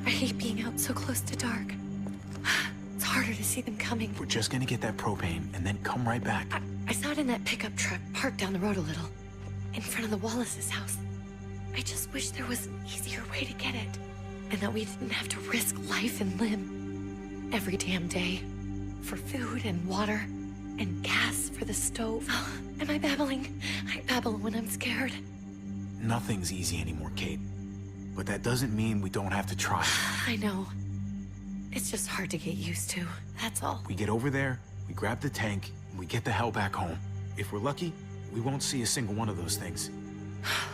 I hate being out so close to dark. It's harder to see them coming. We're just gonna get that propane and then come right back. I saw it in that pickup truck parked down the road a little, in front of the Wallace's house. I just wish there was an easier way to get it, and that we didn't have to risk life and limb every damn day for food and water and gas for the stove. Oh, am I babbling? I babble when I'm scared. Nothing's easy anymore, Kate. But that doesn't mean we don't have to try. I know. It's just hard to get used to, that's all. We get over there, we grab the tank, and we get the hell back home. If we're lucky, we won't see a single one of those things.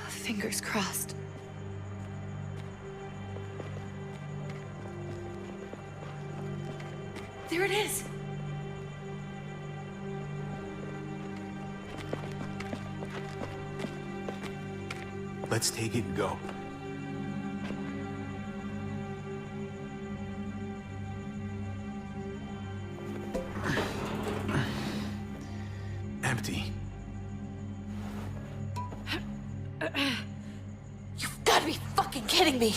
Fingers crossed. There it is! Let's take it and go. Empty. You've got to be fucking kidding me!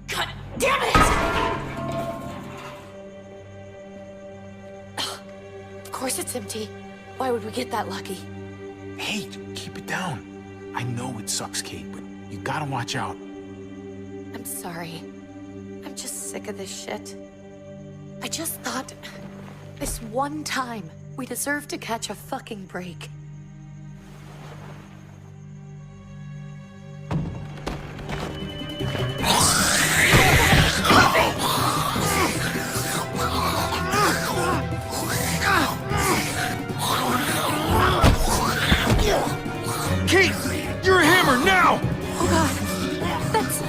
God damn it! Of course it's empty. Why would we get that lucky? Hey, keep it down. I know it sucks, Kate, but you gotta watch out. I'm sorry. I'm just sick of this shit. I just thought, this one time, we deserve to catch a fucking break. Kate! You're a hammer now! Oh god. That's...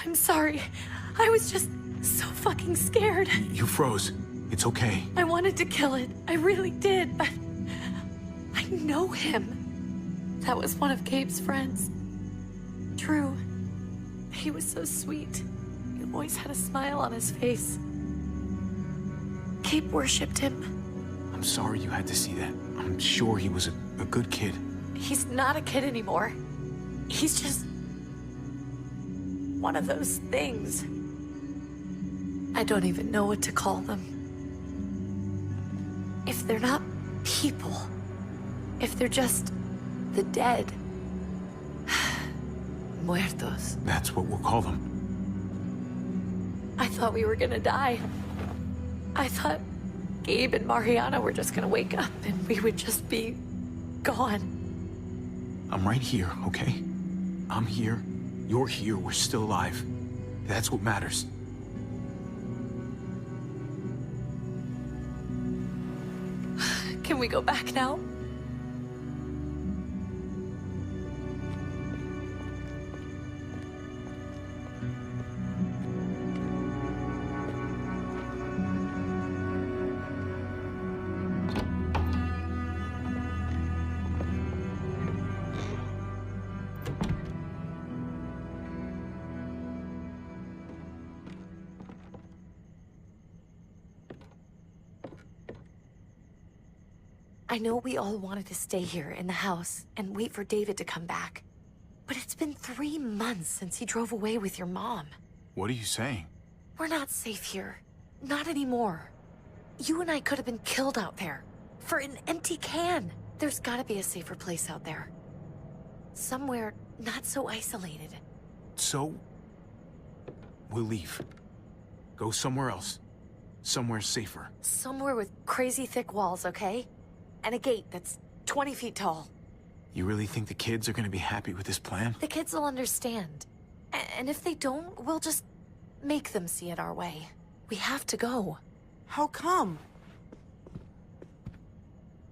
I'm sorry. I was just so fucking scared. You froze. It's okay. I wanted to kill it. I really did, but... I know him. That was one of Gabe's friends. Drew. He was so sweet. He always had a smile on his face. Gabe worshipped him. I'm sorry you had to see that. I'm sure he was a good kid. He's not a kid anymore. He's just... one of those things. I don't even know what to call them. If they're not people, if they're just the dead, muertos. That's what we'll call them. I thought we were gonna die. I thought Gabe and Mariana were just gonna wake up and we would just be gone. I'm right here, okay? I'm here. You're here. We're still alive. That's what matters. Can we go back now? I know we all wanted to stay here in the house and wait for David to come back. But it's been 3 months since he drove away with your mom. What are you saying? We're not safe here. Not anymore. You and I could have been killed out there. For an empty can. There's gotta be a safer place out there. Somewhere not so isolated. So, we'll leave. Go somewhere else. Somewhere safer. Somewhere with crazy thick walls, okay? And a gate that's 20 feet tall. You really think the kids are gonna be happy with this plan? The kids will understand. And if they don't, we'll just make them see it our way. We have to go. How come?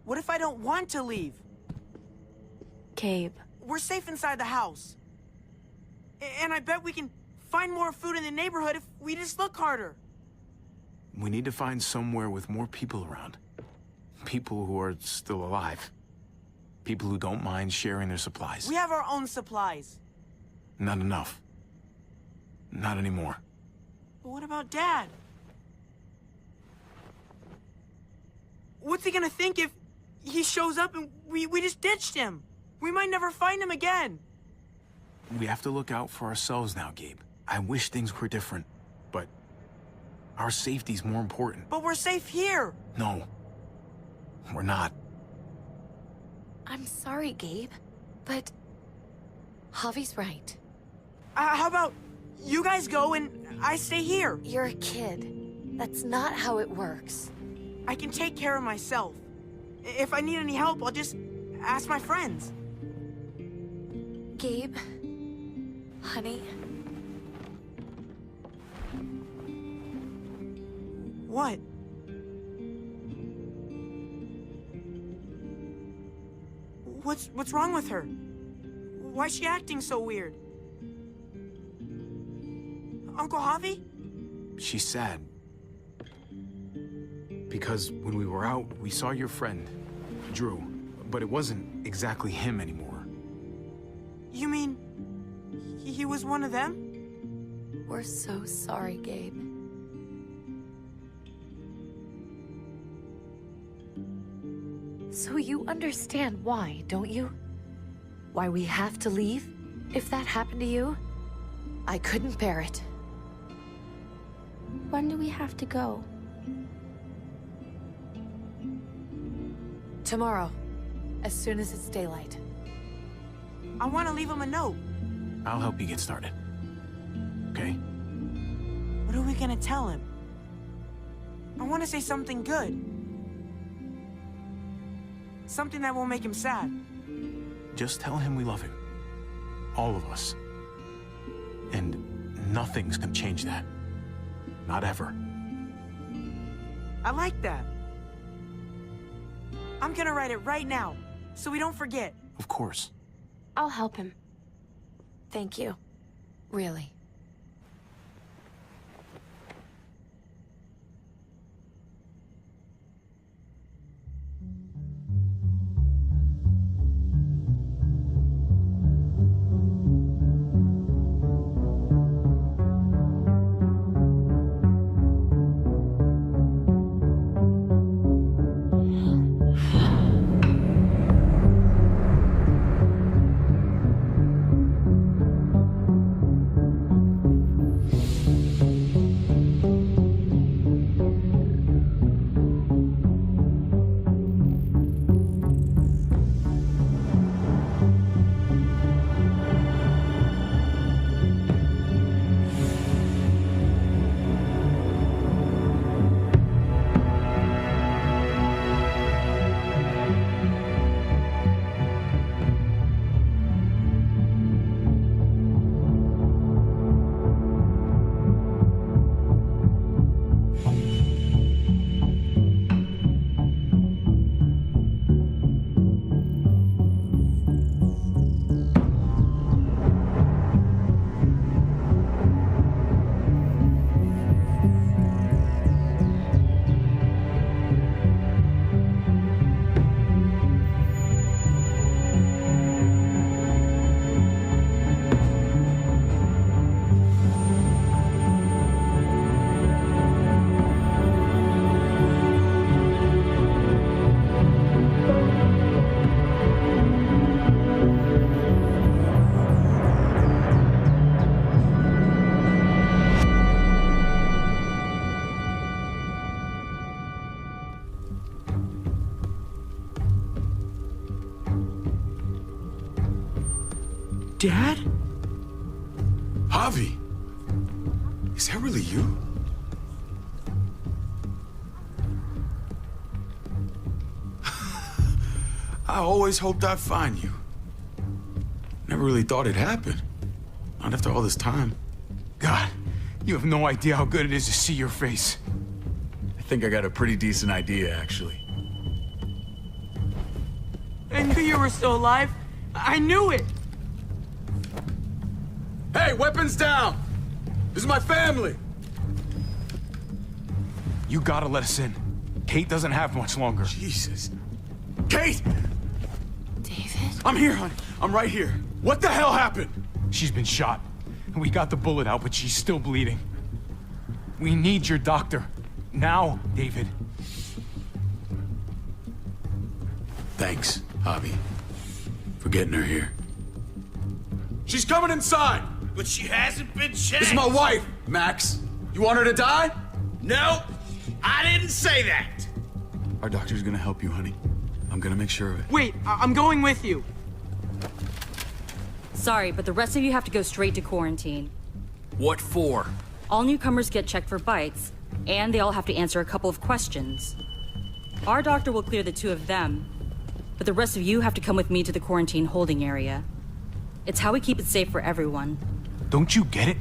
What if I don't want to leave? Gabe. We're safe inside the house. And I bet we can find more food in the neighborhood if we just look harder. We need to find somewhere with more people around. people who are still alive. People who don't mind sharing their supplies. We have our own supplies. Not enough. Not anymore. But what about Dad? What's he gonna think if he shows up and we just ditched him? We might never find him again. We have to look out for ourselves now, Gabe. I wish things were different, but our safety's more important. But we're safe here. No, we're not. I'm sorry, Gabe, but Javi's right. How about you guys go and I stay here? You're a kid. That's not how it works. I can take care of myself. If I need any help, I'll just ask my friends. Gabe, honey, What? What's wrong with her? Why's she acting so weird? Uncle Javi? She's sad. Because when we were out, we saw your friend, Drew, but it wasn't exactly him anymore. You mean he was one of them? we're so sorry, Gabe. So you understand why, don't you? Why we have to leave? If that happened to you, I couldn't bear it. When do we have to go? Tomorrow, as soon as it's daylight. I want to leave him a note. I'll help you get started. Okay? What are we gonna tell him? I want to say something good. Something that won't make him sad. Just tell him we love him. All of us. And nothing's gonna change that. Not ever. I like that. I'm gonna write it right now, so we don't forget. Of course. I'll help him. Thank you. Really. Dad? Javi! Is that really you? I always hoped I'd find you. Never really thought it'd happen. Not after all this time. God, you have no idea how good it is to see your face. I think I got a pretty decent idea, actually. I knew you were still alive. I knew it. Hey, weapons down! This is my family! You gotta let us in. Kate doesn't have much longer. Jesus. Kate! David? I'm here, honey. I'm right here. What the hell happened? She's been shot. And we got the bullet out, but she's still bleeding. We need your doctor. Now, David. Thanks, Javi, for getting her here. She's coming inside! But she hasn't been checked. This is my wife, Max. You want her to die? No, I didn't say that. Our doctor's gonna help you, honey. I'm gonna make sure of it. Wait, I'm going with you. Sorry, but the rest of you have to go straight to quarantine. What for? All newcomers get checked for bites, and they all have to answer a couple of questions. Our doctor will clear the two of them, but the rest of you have to come with me to the quarantine holding area. It's how we keep it safe for everyone. Don't you get it?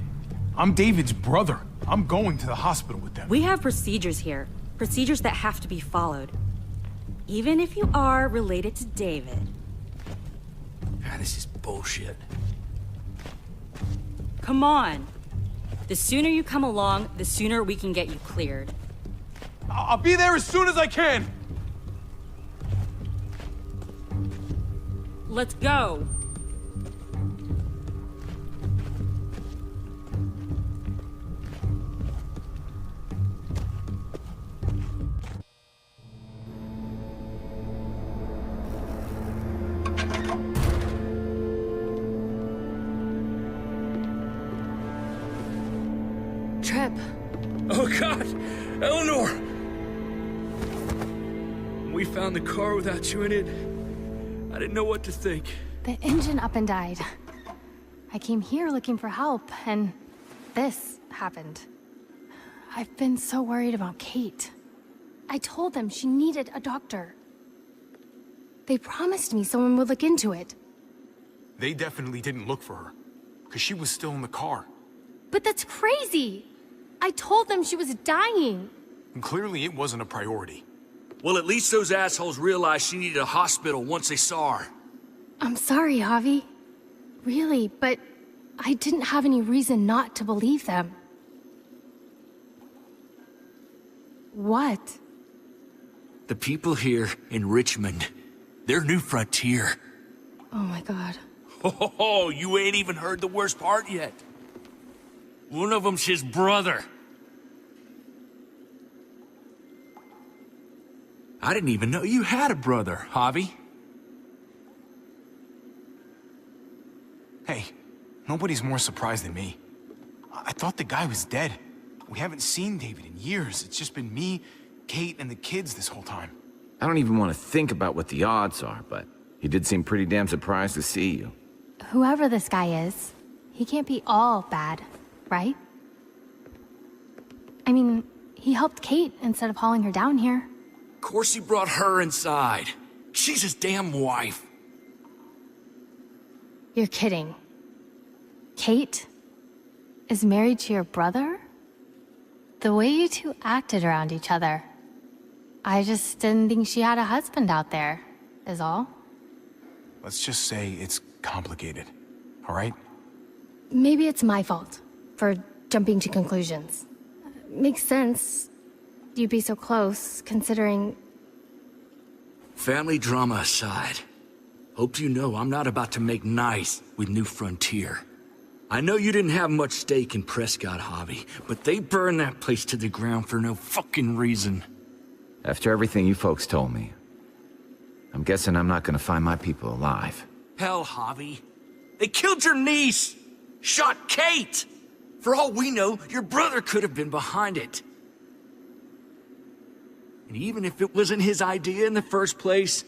I'm David's brother. I'm going to the hospital with them. We have procedures here, procedures that have to be followed. Even if you are related to David. Ah, this is bullshit. Come on. The sooner you come along, the sooner we can get you cleared. I'll be there as soon as I can. Let's go. Trip. Oh, God! Eleanor! When we found the car without you in it, I didn't know what to think. The engine up and died. I came here looking for help, and this happened. I've been so worried about Kate. I told them she needed a doctor. They promised me someone would look into it. They definitely didn't look for her, because she was still in the car. But that's crazy! I told them she was dying. And clearly it wasn't a priority. Well, at least those assholes realized she needed a hospital once they saw her. I'm sorry, Javi. Really, but I didn't have any reason not to believe them. What? The people here in Richmond, their new frontier. Oh my god. Oh, you ain't even heard the worst part yet. One of them's his brother. I didn't even know you had a brother, Javi. Hey, nobody's more surprised than me. I thought the guy was dead. We haven't seen David in years. It's just been me, Kate, and the kids this whole time. I don't even want to think about what the odds are, but he did seem pretty damn surprised to see you. Whoever this guy is, he can't be all bad, right? I mean, he helped Kate instead of hauling her down here. Of course he brought her inside. She's his damn wife. You're kidding. Kate is married to your brother? The way you two acted around each other. I just didn't think she had a husband out there, is all. Let's just say it's complicated, all right? Maybe it's my fault for jumping to conclusions. Makes sense. You'd be so close, considering... Family drama aside, hope you know I'm not about to make nice with New Frontier. I know you didn't have much stake in Prescott, Javi, but they burned that place to the ground for no fucking reason. After everything you folks told me, I'm guessing I'm not gonna find my people alive. Hell, Javi. They killed your niece! Shot Kate! For all we know, your brother could have been behind it. And even if it wasn't his idea in the first place,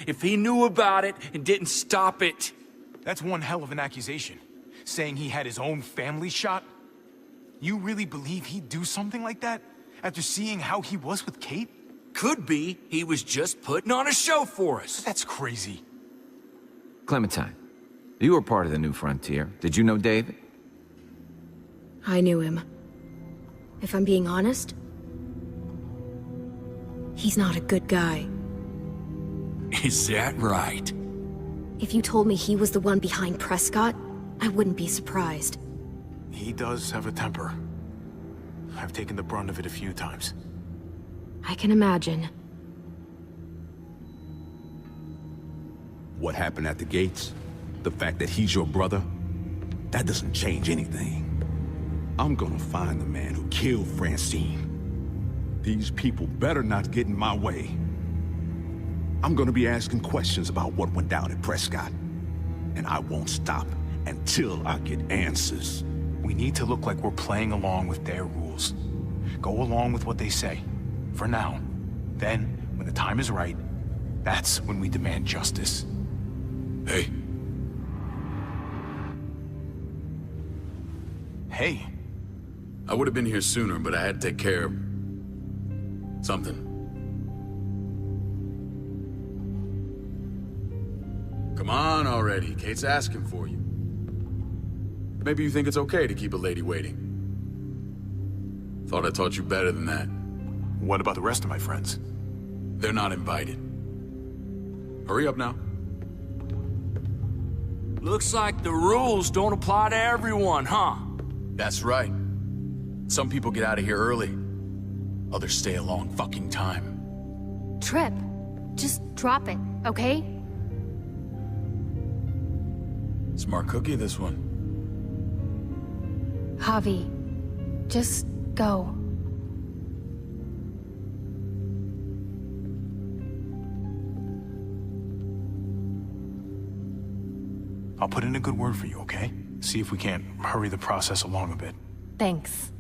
if he knew about it and didn't stop it... That's one hell of an accusation. Saying he had his own family shot? You really believe he'd do something like that? After seeing how he was with Kate? Could be he was just putting on a show for us. That's crazy. Clementine, you were part of the New Frontier. Did you know David? I knew him. If I'm being honest, he's not a good guy. Is that right? If you told me he was the one behind Prescott, I wouldn't be surprised. He does have a temper. I've taken the brunt of it a few times. I can imagine. What happened at the gates? The fact that he's your brother? That doesn't change anything. I'm gonna find the man who killed Francine. These people better not get in my way. I'm gonna be asking questions about what went down at Prescott. And I won't stop until I get answers. We need to look like we're playing along with their rules. Go along with what they say. For now. Then, when the time is right, that's when we demand justice. Hey. Hey. I would have been here sooner, but I had to take care of something. Come on already. Kate's asking for you. Maybe you think it's okay to keep a lady waiting. Thought I taught you better than that. What about the rest of my friends? They're not invited. Hurry up now. Looks like the rules don't apply to everyone, huh? That's right. Some people get out of here early. Others stay a long fucking time. Trip, just drop it, okay? Smart cookie, this one. Javi, just go. I'll put in a good word for you, okay? See if we can't hurry the process along a bit. Thanks.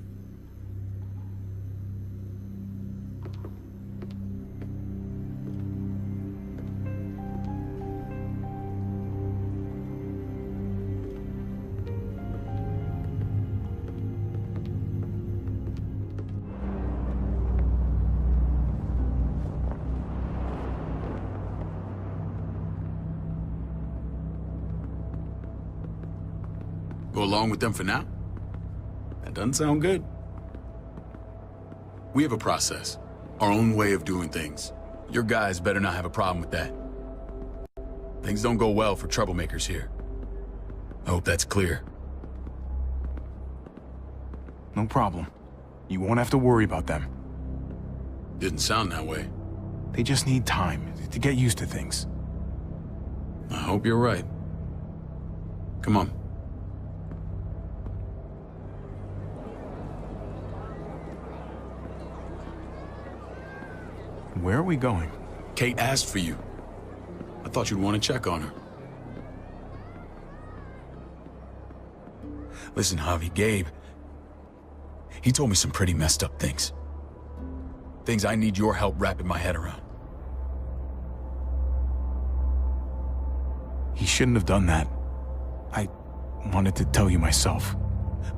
Go along with them for now? That doesn't sound good. We have a process, our own way of doing things. Your guys better not have a problem with that. Things don't go well for troublemakers here. I hope that's clear. No problem. You won't have to worry about them. Didn't sound that way. They just need time to get used to things. I hope you're right. Come on. Where are we going? Kate asked for you. I thought you'd want to check on her. Listen, Javi, Gabe, he told me some pretty messed up things. Things I need your help wrapping my head around. He shouldn't have done that. I wanted to tell you myself.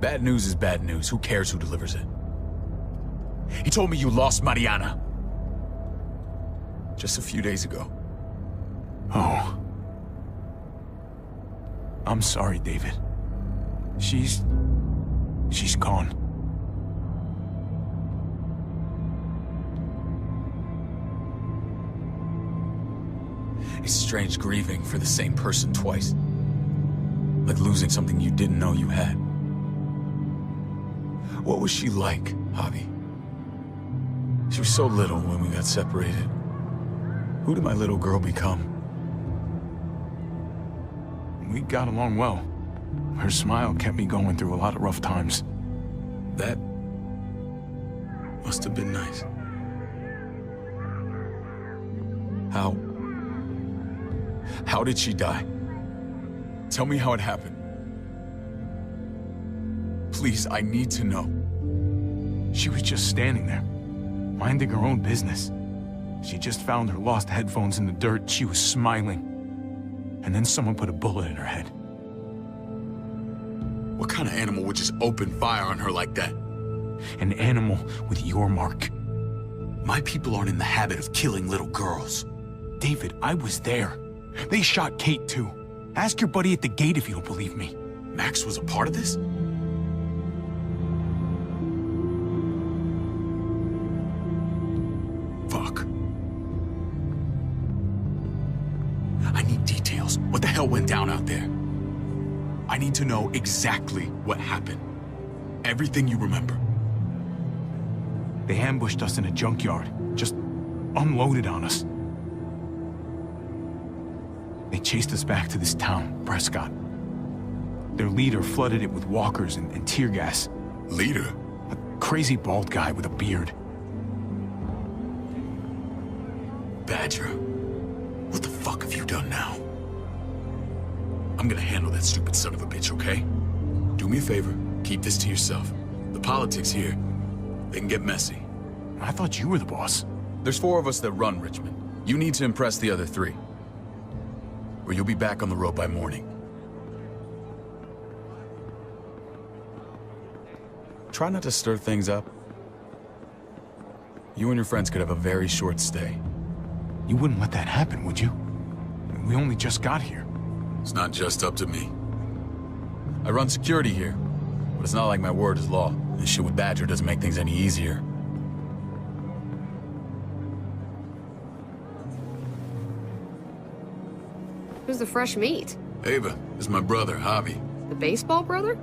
Bad news is bad news. Who cares who delivers it? He told me you lost Mariana. Just a few days ago. Oh. I'm sorry, David. She's gone. It's strange grieving for the same person twice. Like losing something you didn't know you had. What was she like, Javi? She was so little when we got separated. Who did my little girl become? We got along well. Her smile kept me going through a lot of rough times. That must have been nice. How did she die? Tell me how it happened. Please, I need to know. She was just standing there, minding her own business. She just found her lost headphones in the dirt. She was smiling. And then someone put a bullet in her head. What kind of animal would just open fire on her like that? An animal with your mark. My people aren't in the habit of killing little girls. David, I was there. They shot Kate too. Ask your buddy at the gate if you don't believe me. Max was a part of this? Fuck. I need details. What the hell went down out there? I need to know exactly what happened. Everything you remember. They ambushed us in a junkyard, just unloaded on us. They chased us back to this town, Prescott. Their leader flooded it with walkers and tear gas. Leader? A crazy bald guy with a beard. Badger, what the fuck have you done now? I'm gonna handle that stupid son of a bitch, okay? Do me a favor, keep this to yourself. The politics here, they can get messy. I thought you were the boss. There's 4 of us that run Richmond. You need to impress the other 3. Or you'll be back on the road by morning. Try not to stir things up. You and your friends could have a very short stay. You wouldn't let that happen, would you? We only just got here. It's not just up to me. I run security here, but it's not like my word is law. This shit with Badger doesn't make things any easier. Who's the fresh meat? Ava, this is my brother, Javi. The baseball brother?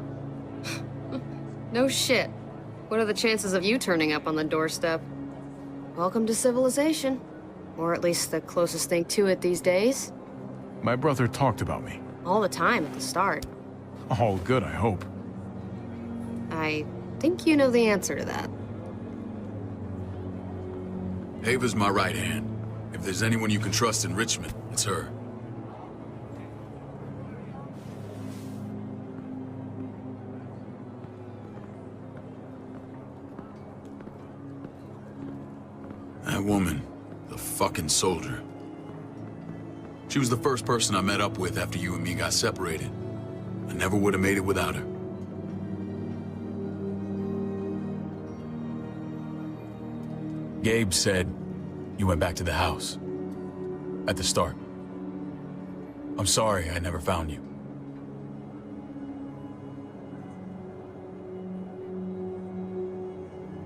No shit. What are the chances of you turning up on the doorstep? Welcome to civilization. Or at least the closest thing to it these days. My brother talked about me. All the time at the start. All good, I hope. I think you know the answer to that. Ava's my right hand. If there's anyone you can trust in Richmond, it's her. That woman, the fucking soldier. She was the first person I met up with after you and me got separated. I never would have made it without her. Gabe said you went back to the house. At the start. I'm sorry I never found you.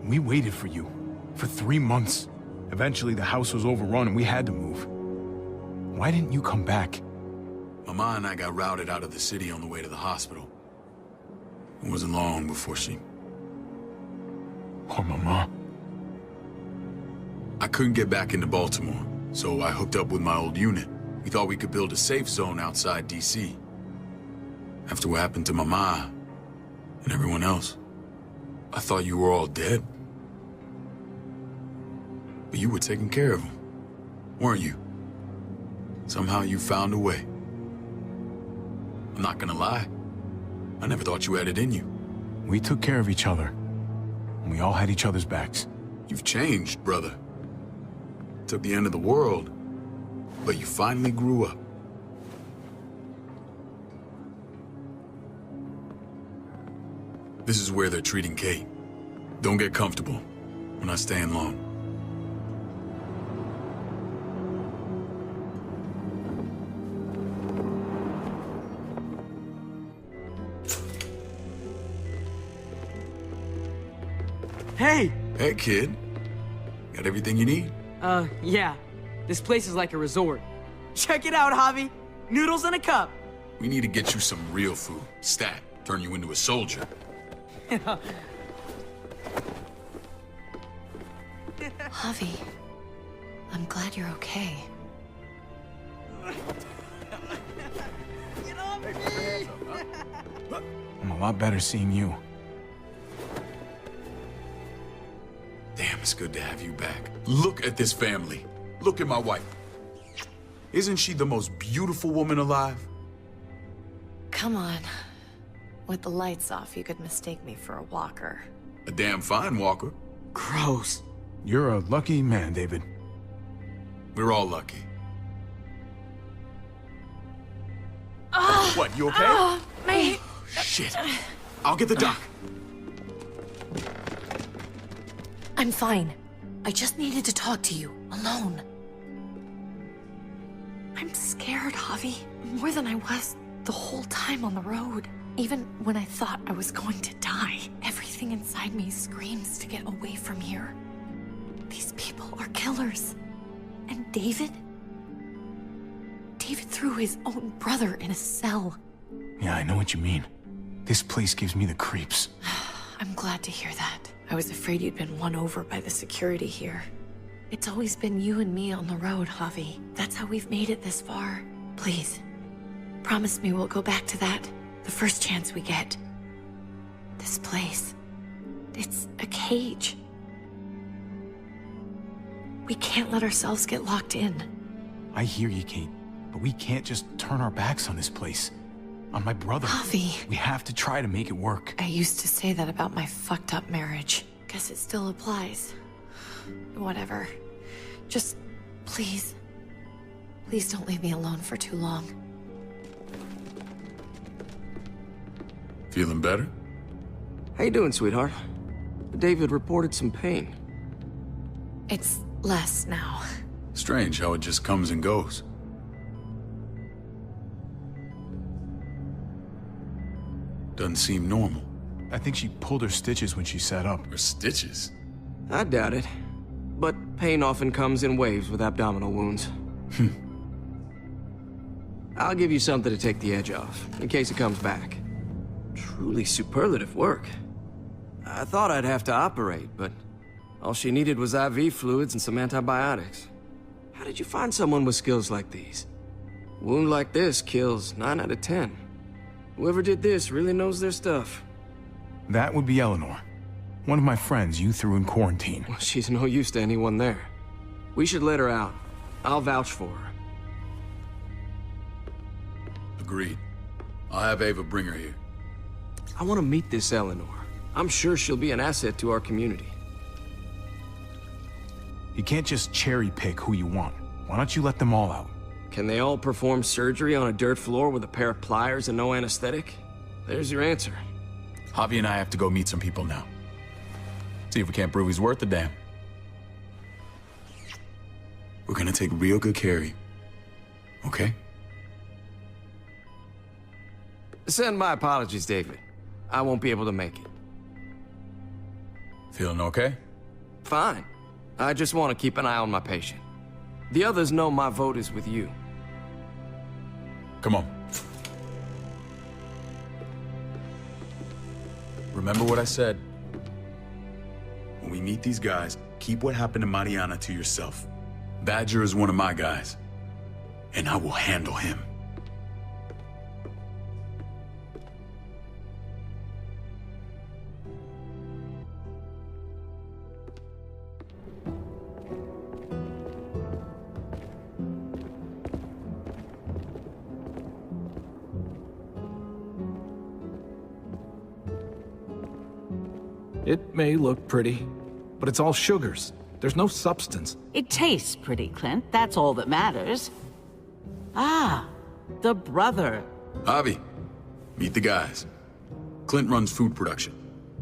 We waited for you. For 3 months. Eventually the house was overrun and we had to move. Why didn't you come back? Mama and I got routed out of the city on the way to the hospital. It wasn't long before she... Poor Mama. I couldn't get back into Baltimore, so I hooked up with my old unit. We thought we could build a safe zone outside D.C. After what happened to Mama and everyone else, I thought you were all dead. But you were taking care of them, weren't you? Somehow you found a way. I'm not gonna lie. I never thought you had it in you. We took care of each other. And we all had each other's backs. You've changed, brother. Took the end of the world, but you finally grew up. This is where they're treating Kate. Don't get comfortable. We're not staying long. Hey! Hey, kid. Got everything you need? Yeah. This place is like a resort. Check it out, Javi. Noodles in a cup. We need to get you some real food. Stat. Turn you into a soldier. Javi, I'm glad you're okay. Get off me! I'm a lot better seeing you. Damn, it's good to have you back. Look at this family. Look at my wife. Isn't she the most beautiful woman alive? Come on. With the lights off, you could mistake me for a walker. A damn fine walker. Gross. You're a lucky man, David. We're all lucky. What, you okay? My... Shit. I'll get the doc. I'm fine. I just needed to talk to you, alone. I'm scared, Javi. More than I was the whole time on the road. Even when I thought I was going to die, everything inside me screams to get away from here. These people are killers. And David? David threw his own brother in a cell. Yeah, I know what you mean. This place gives me the creeps. I'm glad to hear that. I was afraid you'd been won over by the security here. It's always been you and me on the road, Javi. That's how we've made it this far. Please, promise me we'll go back to that the first chance we get. This place, it's a cage. We can't let ourselves get locked in. I hear you, Kate, but we can't just turn our backs on this place. On my brother. Javi. We have to try to make it work. I used to say that about my fucked up marriage. Guess it still applies. Whatever. Just, please. Please don't leave me alone for too long. Feeling better? How you doing, sweetheart? David reported some pain. It's less now. Strange how it just comes and goes. Doesn't seem normal. I think she pulled her stitches when she sat up. Her stitches? I doubt it. But pain often comes in waves with abdominal wounds. I'll give you something to take the edge off, in case it comes back. Truly superlative work. I thought I'd have to operate, but all she needed was IV fluids and some antibiotics. How did you find someone with skills like these? A wound like this kills 9 out of 10. Whoever did this really knows their stuff. That would be Eleanor. One of my friends you threw in quarantine. Well, she's no use to anyone there. We should let her out. I'll vouch for her. Agreed. I'll have Ava bring her here. I want to meet this Eleanor. I'm sure she'll be an asset to our community. You can't just cherry pick who you want. Why don't you let them all out? Can they all perform surgery on a dirt floor with a pair of pliers and no anesthetic? There's your answer. Javi and I have to go meet some people now. See if we can't prove he's worth the damn. We're gonna take real good care of you. Okay? Send my apologies, David. I won't be able to make it. Feeling okay? Fine. I just want to keep an eye on my patient. The others know my vote is with you. Come on. Remember what I said. When we meet these guys, keep what happened to Mariana to yourself. Badger is one of my guys, and I will handle him. It may look pretty, but it's all sugars. There's no substance. It tastes pretty, Clint. That's all that matters. Ah, the brother. Javi, meet the guys. Clint runs food production.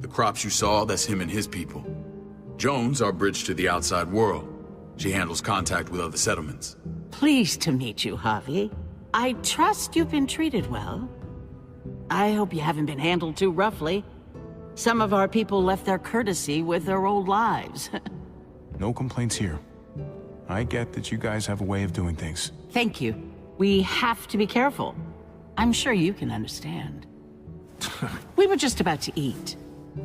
The crops you saw, that's him and his people. Jones, our bridge to the outside world. She handles contact with other settlements. Pleased to meet you, Javi. I trust you've been treated well. I hope you haven't been handled too roughly. Some of our people left their courtesy with their old lives. No complaints here. I get that you guys have a way of doing things. Thank you. We have to be careful. I'm sure you can understand. We were just about to eat.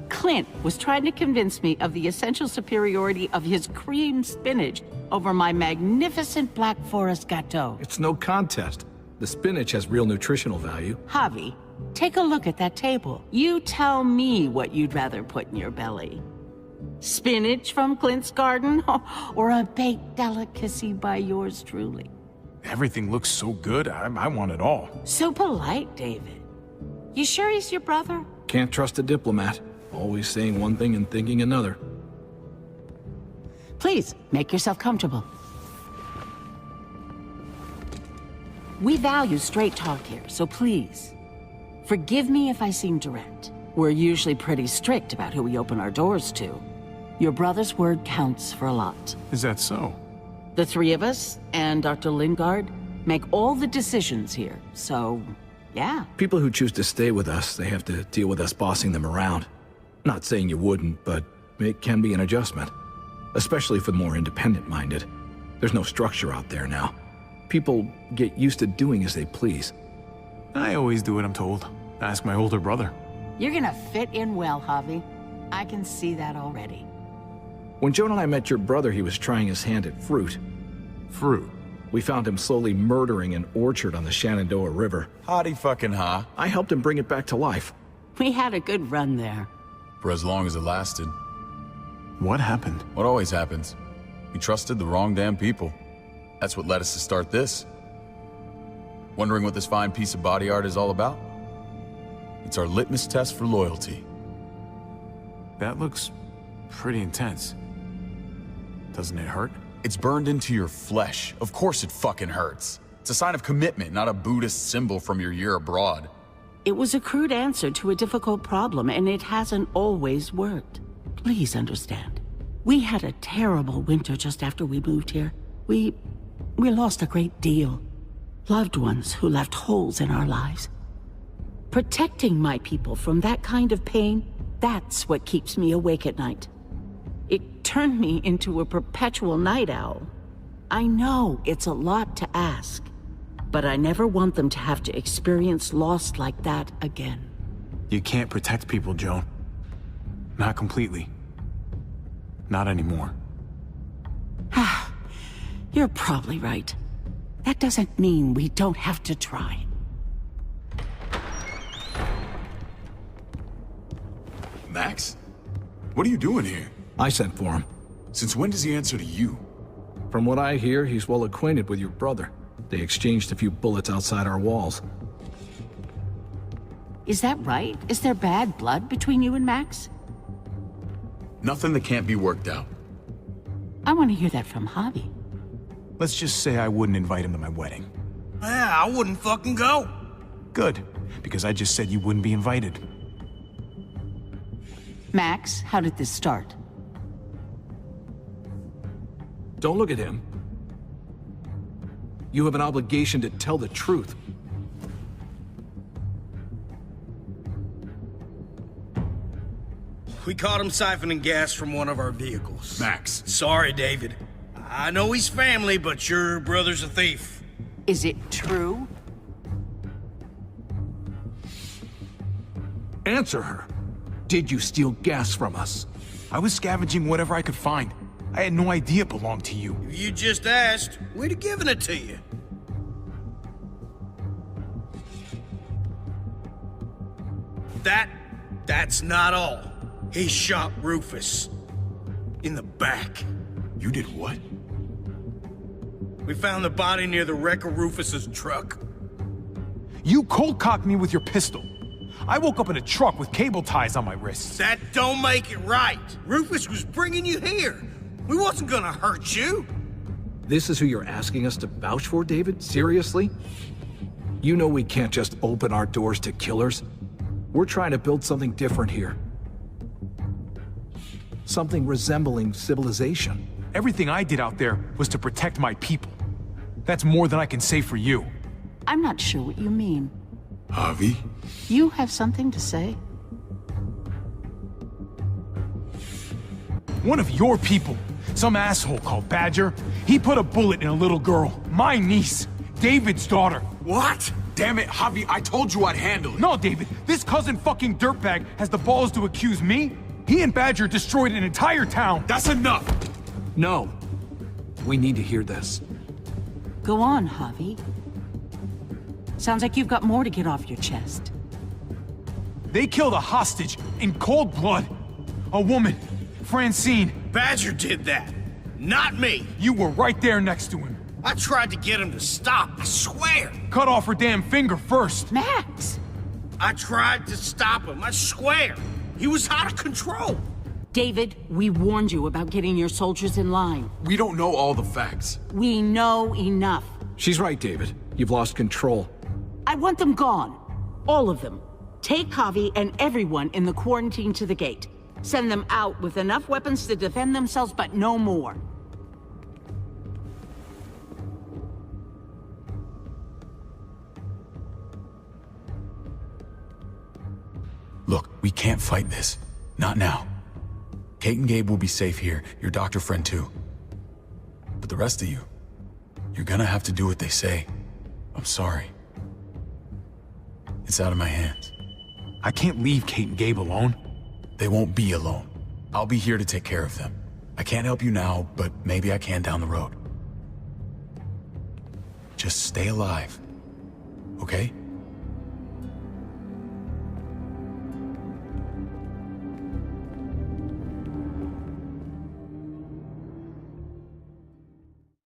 Clint was trying to convince me of the essential superiority of his cream spinach over my magnificent Black Forest gâteau. It's no contest. The spinach has real nutritional value. Javi, take a look at that table. You tell me what you'd rather put in your belly. Spinach from Clint's garden, or a baked delicacy by yours truly? Everything looks so good, I want it all. So polite, David. You sure he's your brother? Can't trust a diplomat. Always saying one thing and thinking another. Please, make yourself comfortable. We value straight talk here, so please, forgive me if I seem direct. We're usually pretty strict about who we open our doors to. Your brother's word counts for a lot. Is that so? The three of us and Dr. Lingard make all the decisions here, so yeah. People who choose to stay with us, they have to deal with us bossing them around. Not saying you wouldn't, but it can be an adjustment. Especially for the more independent-minded. There's no structure out there now. People get used to doing as they please. I always do what I'm told. Ask my older brother. You're gonna fit in well, Javi. I can see that already. When Joan and I met your brother, he was trying his hand at fruit. Fruit? We found him slowly murdering an orchard on the Shenandoah River. Howdy fucking ha. I helped him bring it back to life. We had a good run there. For as long as it lasted. What happened? What always happens. We trusted the wrong damn people. That's what led us to start this. Wondering what this fine piece of body art is all about? It's our litmus test for loyalty. That looks pretty intense. Doesn't it hurt? It's burned into your flesh. Of course it fucking hurts. It's a sign of commitment, not a Buddhist symbol from your year abroad. It was a crude answer to a difficult problem, and it hasn't always worked. Please understand. We had a terrible winter just after we moved here. We lost a great deal. Loved ones who left holes in our lives. Protecting my people from that kind of pain, that's what keeps me awake at night. It turned me into a perpetual night owl. I know it's a lot to ask, but I never want them to have to experience loss like that again. You can't protect people, Joan. Not completely. Not anymore. You're probably right. That doesn't mean we don't have to try. Max? What are you doing here? I sent for him. Since when does he answer to you? From what I hear, he's well acquainted with your brother. They exchanged a few bullets outside our walls. Is that right? Is there bad blood between you and Max? Nothing that can't be worked out. I want to hear that from Javi. Let's just say I wouldn't invite him to my wedding. Yeah, I wouldn't fucking go. Good, because I just said you wouldn't be invited. Max, how did this start? Don't look at him. You have an obligation to tell the truth. We caught him siphoning gas from one of our vehicles. Max. Sorry, David. I know he's family, but your brother's a thief. Is it true? Answer her. Did you steal gas from us? I was scavenging whatever I could find. I had no idea it belonged to you. If you just asked, we'd have given it to you. That's not all. He shot Rufus. In the back. You did what? We found the body near the wreck of Rufus's truck. You cold-cocked me with your pistol. I woke up in a truck with cable ties on my wrists. That don't make it right. Rufus was bringing you here. We wasn't gonna hurt you. This is who you're asking us to vouch for, David? Seriously? You know we can't just open our doors to killers. We're trying to build something different here. Something resembling civilization. Everything I did out there was to protect my people. That's more than I can say for you. I'm not sure what you mean. Javi? You have something to say? One of your people, some asshole called Badger, he put a bullet in a little girl, my niece, David's daughter. What? Damn it, Javi, I told you I'd handle it. No, David, this cousin fucking dirtbag has the balls to accuse me? He and Badger destroyed an entire town. That's enough! No. We need to hear this. Go on, Javi. Sounds like you've got more to get off your chest. They killed a hostage in cold blood. A woman, Francine. Badger did that, not me. You were right there next to him. I tried to get him to stop, I swear. Cut off her damn finger first. Max! I tried to stop him, I swear. He was out of control. David, we warned you about getting your soldiers in line. We don't know all the facts. We know enough. She's right, David. You've lost control. I want them gone. All of them. Take Javi and everyone in the quarantine to the gate. Send them out with enough weapons to defend themselves, but no more. Look, we can't fight this. Not now. Kate and Gabe will be safe here, your doctor friend too. But the rest of you, you're gonna have to do what they say. I'm sorry. It's out of my hands. I can't leave Kate and Gabe alone. They won't be alone. I'll be here to take care of them. I can't help you now, but maybe I can down the road. Just stay alive, okay?